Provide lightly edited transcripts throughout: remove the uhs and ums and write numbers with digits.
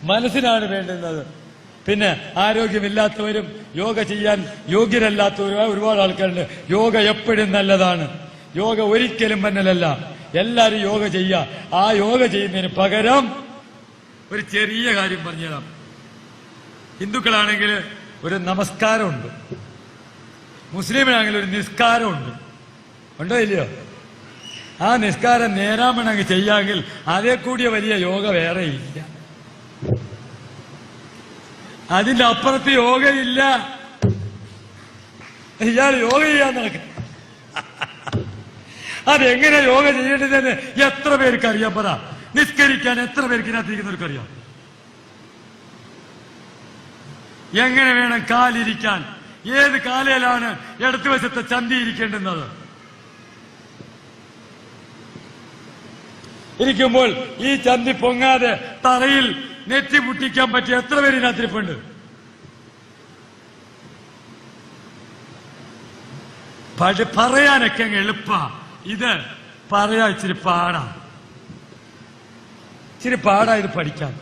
മനസ്സിനാണ് വേണ്ടുന്നത്. പിന്നെ ആരോഗ്യമില്ലാത്തവരും യോഗ ചെയ്യാൻ യോഗ്യരല്ലാത്തവരുമായ ഒരുപാട് ആൾക്കാരുണ്ട്. യോഗ എപ്പോഴും നല്ലതാണ്. യോഗ ഒരിക്കലും മന്നലല്ല. എല്ലാവരും യോഗ ചെയ്യുക. ആ യോഗ ചെയ്യുന്നതിന് പകരം ഒരു ചെറിയ കാര്യം പറഞ്ഞുതരാം. ഹിന്ദുക്കളാണെങ്കിൽ ഒരു നമസ്കാരമുണ്ട്, മുസ്ലിമിനാണെങ്കിൽ ഒരു നിസ്കാരമുണ്ട്. ഉണ്ടോ ഇല്ലയോ? ആ നിസ്കാരം നേരാമണങ്ങ് ചെയ്യാമെങ്കിൽ അതേ കൂടിയ വലിയ യോഗ വേറെ ഇല്ല. അതിന്റെ അപ്പുറത്ത് യോഗയില്ല. ഇയാൾ യോഗ ചെയ്യാൻ നടക്കും. അതെങ്ങനെ യോഗ ചെയ്യേണ്ടതെന്ന് എത്ര പേർക്ക് അറിയാം? പറ. നിസ്കരിക്കാൻ എത്ര പേർക്ക് ഇതിനകത്തിരിക്കുന്നവർക്കറിയാം? എങ്ങനെ വേണം കാലിരിക്കാൻ? ഏത് കാലയിലാണ് ഇടതുവശത്തെ ചന്തി ഇരിക്കേണ്ടുന്നത്? ഇരിക്കുമ്പോൾ ഈ ചന്തി പൊങ്ങാതെ തറയിൽ നെറ്റി മുട്ടിക്കാൻ പറ്റിയ എത്ര പേര് ഇതിനകത്തിരിപ്പുണ്ട്? പറയാനൊക്കെ അങ്ങ് എളുപ്പാ. ഇത് പറയാ ഇച്ചിരി പാടാ. ഇത് പഠിക്കാൻ.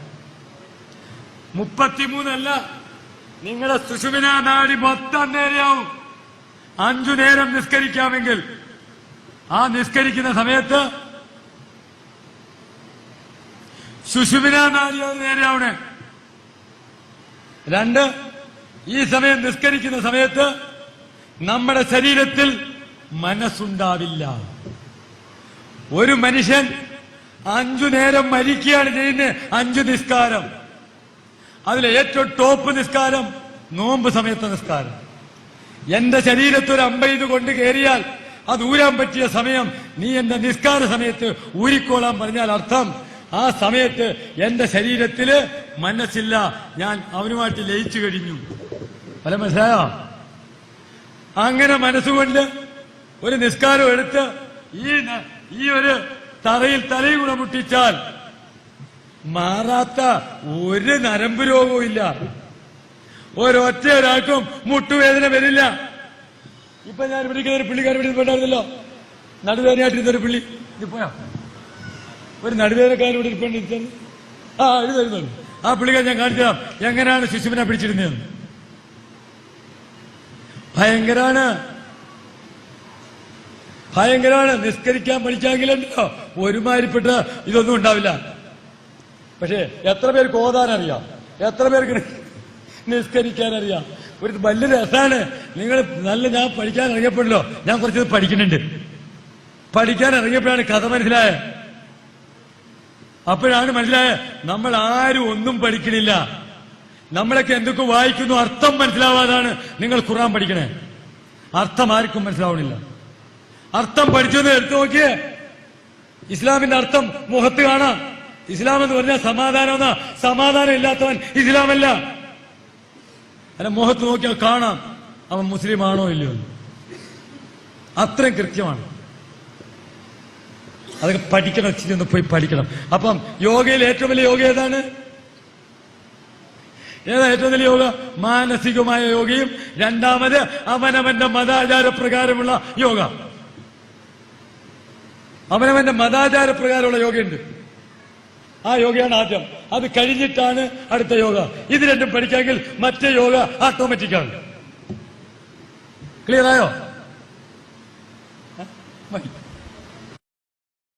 33 നിങ്ങളുടെ സുഷുമ്നാ നാഡി മൊത്തം നേരെയാവും. 5 നേരം നിസ്കരിക്കാമെങ്കിൽ ആ നിസ്കരിക്കുന്ന സമയത്ത് സുഷുമ്നാ നാഡി നേരെയാവണേ. 2, ഈ സമയം നിസ്കരിക്കുന്ന സമയത്ത് നമ്മുടെ ശരീരത്തിൽ മനസ്സുണ്ടാവില്ല. ഒരു മനുഷ്യൻ 5 നേരം മരിക്കുകയാണ് ചെയ്യുന്നത്. 5 നിസ്കാരം. അതിലെ ഏറ്റവും ടോപ്പ് നിസ്കാരം നോമ്പ് സമയത്തെ നിസ്കാരം. എന്റെ ശരീരത്തിൽ ഒരു 50 കൊണ്ട് കയറിയാൽ അത് ഊരാൻ പറ്റിയ സമയം നീ എന്റെ നിസ്കാര സമയത്ത് ഊരിക്കോളാൻ പറഞ്ഞാൽ അർത്ഥം ആ സമയത്ത് എന്റെ ശരീരത്തില് മനസ്സില്ല, ഞാൻ അവനുമായിട്ട് ലയിച്ചു കഴിഞ്ഞു. അല്ല, മനസ്സിലായോ? അങ്ങനെ മനസ്സുകൊണ്ട് ഒരു നിസ്കാരം എടുത്ത് ഈ ഒരു തലയും കൂടെ മുട്ടിച്ചാൽ മാറാത്ത ഒരു നരമ്പ് രോഗവും ഇല്ല. ഒരൊറ്റ ഒരാൾക്കും മുട്ടുവേദന വരില്ല. ഇപ്പൊ ഞാൻ വിളിക്കുന്ന ഒരു പുള്ളിക്കാരൻ വിളിച്ചിട്ടുണ്ടായിരുന്നല്ലോ, നടുവേദനയായിട്ടിരുന്നൊരു പുള്ളി. ഇത് പോയാ ഒരു നടുവേദനക്കാരൻ ഇവിടെ ഇരിപ്പുണ്ട്. ഇത് വരുന്നുണ്ട്. ആ പുള്ളിക്കാരൻ ഞാൻ കാണിച്ചാൽ എങ്ങനെയാണ് ശിശുവിനെ പിടിച്ചിരുന്നതെന്ന്. ഭയങ്കരാണ്. നിസ്കരിക്കാൻ പഠിക്കാമെങ്കിലുണ്ടോ ഒരുമാതിരിപ്പെട്ട ഇതൊന്നും ഉണ്ടാവില്ല. പക്ഷെ എത്ര പേർക്ക് ഓതാനറിയാം? എത്ര പേർക്ക് നിസ്കരിക്കാനറിയാം? ഒരു വലിയ രസമാണ്. നിങ്ങൾ ഞാൻ പഠിക്കാൻ ഇറങ്ങിയപ്പോഴല്ലോ ഞാൻ കുറച്ചത് പഠിക്കുന്നുണ്ട്. പഠിക്കാൻ ഇറങ്ങിയപ്പോഴാണ് കഥ മനസ്സിലായ. അപ്പോഴാണ് മനസ്സിലായ നമ്മൾ ആരും ഒന്നും പഠിക്കണില്ല. നമ്മളൊക്കെ എന്തൊക്കെ വായിക്കുന്നു അർത്ഥം മനസ്സിലാവാതാണ് നിങ്ങൾ ഖുർആൻ പഠിക്കണേ. അർത്ഥം ആർക്കും മനസ്സിലാവണില്ല. അർത്ഥം പഠിച്ചത് എടുത്തു നോക്കിയേ. ഇസ്ലാമിന്റെ അർത്ഥം മുഖത്ത് കാണാം. ഇസ്ലാം എന്ന് പറഞ്ഞാൽ സമാധാനം. സമാധാനം ഇല്ലാത്തവൻ ഇസ്ലാമല്ല. അല്ല, മുഖത്ത് നോക്കിയാൽ കാണാം അവൻ മുസ്ലിം ആണോ ഇല്ലയോ. അത്രയും കൃത്യമാണ്. അതൊക്കെ പഠിക്കണം. ഇച്ചിരി ഒന്ന് പോയി പഠിക്കണം. അപ്പം യോഗയിൽ ഏറ്റവും വലിയ യോഗ ഏതാണ്? ഏറ്റവും വലിയ യോഗ? മാനസികമായ യോഗയും രണ്ടാമത് അവനവന്റെ മതാചാര പ്രകാരമുള്ള യോഗ. അവനവന്റെ മതാചാര പ്രകാരമുള്ള യോഗയുണ്ട്. ആ യോഗയാണ് ആദ്യം. അത് കഴിഞ്ഞിട്ടാണ് അടുത്ത യോഗ. ഇത് രണ്ടും പഠിക്കാമെങ്കിൽ മറ്റേ യോഗ ഓട്ടോമാറ്റിക്കാണ്. ക്ലിയർ ആയോ?